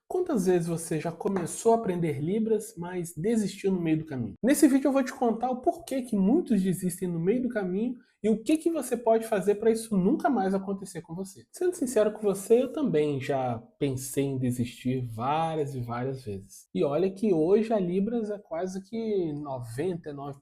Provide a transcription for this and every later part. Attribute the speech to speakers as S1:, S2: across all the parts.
S1: Quantas vezes você já começou a aprender Libras, mas desistiu no meio do caminho? Nesse vídeo eu vou te contar o porquê que muitos desistem no meio do caminho e o que você pode fazer para isso nunca mais acontecer com você. Sendo sincero com você, eu também já pensei em desistir várias e várias vezes. E olha que hoje a Libras é quase que 99%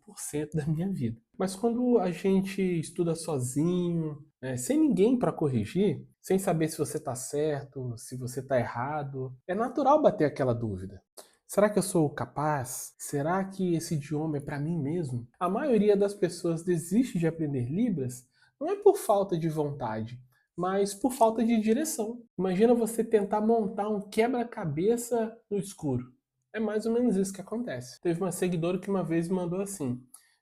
S1: da minha vida. Mas quando a gente estuda sozinho, sem ninguém para corrigir, sem saber se você está certo, se você está errado, é natural bater aquela dúvida. Será que eu sou capaz? Será que esse idioma é para mim mesmo? A maioria das pessoas desiste de aprender Libras não é por falta de vontade, mas por falta de direção. Imagina você tentar montar um quebra-cabeça no escuro. É mais ou menos isso que acontece. Teve uma seguidora que uma vez me mandou assim: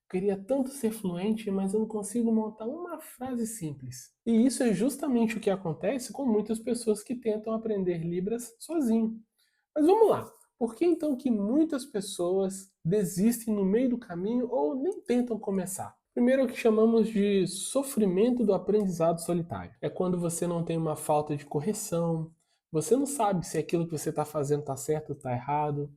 S1: queria tanto ser fluente, mas eu não consigo montar uma frase simples. E isso é justamente o que acontece com muitas pessoas que tentam aprender Libras sozinho. Mas vamos lá. Por que então que muitas pessoas desistem no meio do caminho ou nem tentam começar? Primeiro é o que chamamos de sofrimento do aprendizado solitário. É quando você não tem uma falta de correção, você não sabe se aquilo que você está fazendo está certo ou está errado,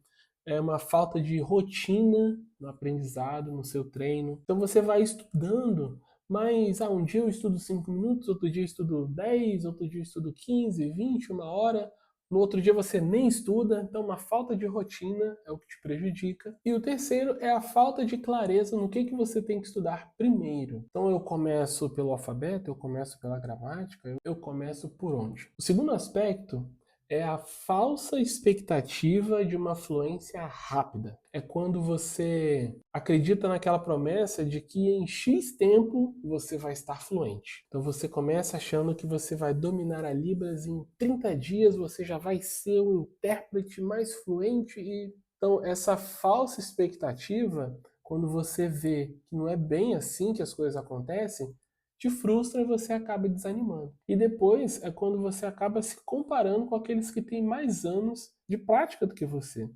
S1: é uma falta de rotina no aprendizado, no seu treino. Então você vai estudando, mas um dia eu estudo 5 minutos, outro dia eu estudo 10, outro dia eu estudo 15, 20, uma hora. No outro dia você nem estuda, então uma falta de rotina é o que te prejudica. E o terceiro é a falta de clareza no que você tem que estudar primeiro. Então eu começo pelo alfabeto, eu começo pela gramática, eu começo por onde? O segundo aspecto é a falsa expectativa de uma fluência rápida. É quando você acredita naquela promessa de que em X tempo você vai estar fluente. Então você começa achando que você vai dominar a Libras em 30 dias, você já vai ser o intérprete mais fluente e então essa falsa expectativa, quando você vê que não é bem assim que as coisas acontecem, te frustra e você acaba desanimando. E depois é quando você acaba se comparando com aqueles que têm mais anos de prática do que você.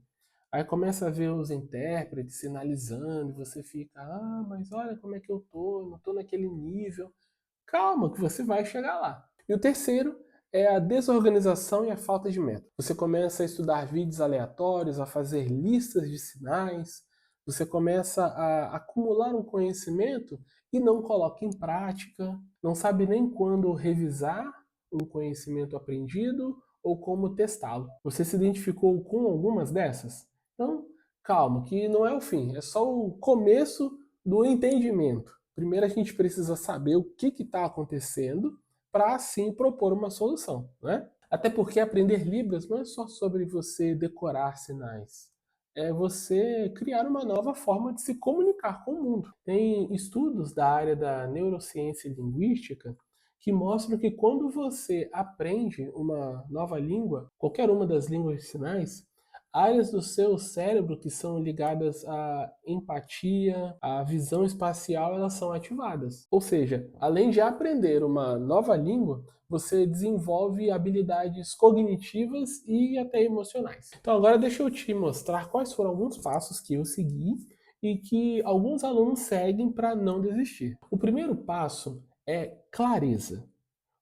S1: Aí começa a ver os intérpretes sinalizando, e você fica, mas olha como é que eu tô, não tô naquele nível. Calma, que você vai chegar lá. E o terceiro é a desorganização e a falta de método. Você começa a estudar vídeos aleatórios, a fazer listas de sinais, você começa a acumular um conhecimento e não coloca em prática, não sabe nem quando revisar um conhecimento aprendido ou como testá-lo. Você se identificou com algumas dessas? Então, calma, que não é o fim, é só o começo do entendimento. Primeiro a gente precisa saber o que está acontecendo para assim propor uma solução, né? Até porque aprender Libras não é só sobre você decorar sinais, é você criar uma nova forma de se comunicar com o mundo. Tem estudos da área da neurociência e linguística que mostram que quando você aprende uma nova língua, qualquer uma das línguas de sinais, áreas do seu cérebro que são ligadas à empatia, à visão espacial, elas são ativadas. Ou seja, além de aprender uma nova língua, você desenvolve habilidades cognitivas e até emocionais. Então agora deixa eu te mostrar quais foram alguns passos que eu segui e que alguns alunos seguem para não desistir. O primeiro passo é clareza.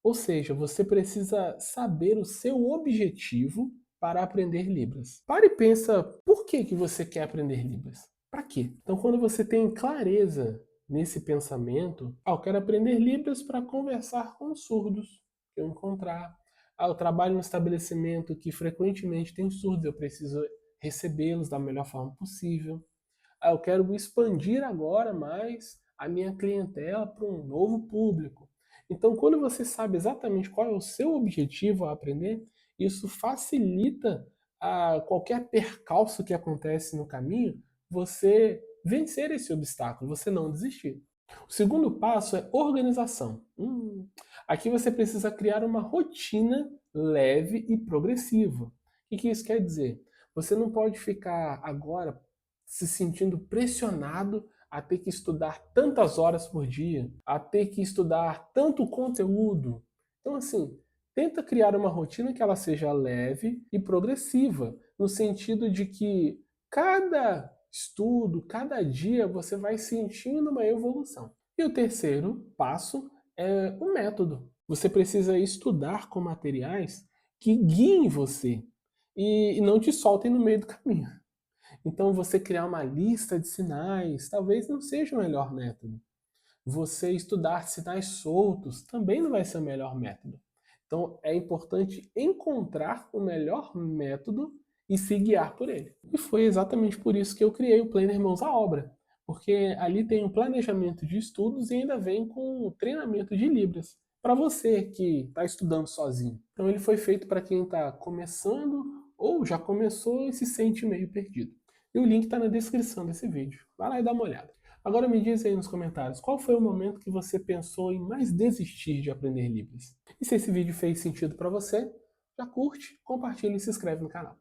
S1: Ou seja, você precisa saber o seu objetivo para aprender Libras. Pare e pensa, por que você quer aprender Libras? Para quê? Então, quando você tem clareza nesse pensamento, eu quero aprender Libras para conversar com surdos que eu encontrar. Eu trabalho num estabelecimento que frequentemente tem surdos, eu preciso recebê-los da melhor forma possível. Eu quero expandir agora mais a minha clientela para um novo público. Então, quando você sabe exatamente qual é o seu objetivo a aprender, isso facilita qualquer percalço que acontece no caminho, você vencer esse obstáculo, você não desistir. O segundo passo é organização. Aqui você precisa criar uma rotina leve e progressiva. O que isso quer dizer? Você não pode ficar agora se sentindo pressionado a ter que estudar tantas horas por dia, a ter que estudar tanto conteúdo. Então, assim, tenta criar uma rotina que ela seja leve e progressiva, no sentido de que cada estudo, cada dia você vai sentindo uma evolução. E o terceiro passo é o método. Você precisa estudar com materiais que guiem você. e não te soltem no meio do caminho. Então você criar uma lista de sinais talvez não seja o melhor método. Você estudar sinais soltos também não vai ser o melhor método. Então é importante encontrar o melhor método e se guiar por ele. E foi exatamente por isso que eu criei o Planner Mãos à Obra, porque ali tem um planejamento de estudos e ainda vem com o treinamento de Libras, para você que está estudando sozinho. Então ele foi feito para quem está começando ou já começou e se sente meio perdido. E o link está na descrição desse vídeo. Vai lá e dá uma olhada. Agora me diz aí nos comentários, qual foi o momento que você pensou em mais desistir de aprender Libras? E se esse vídeo fez sentido para você, já curte, compartilha e se inscreve no canal.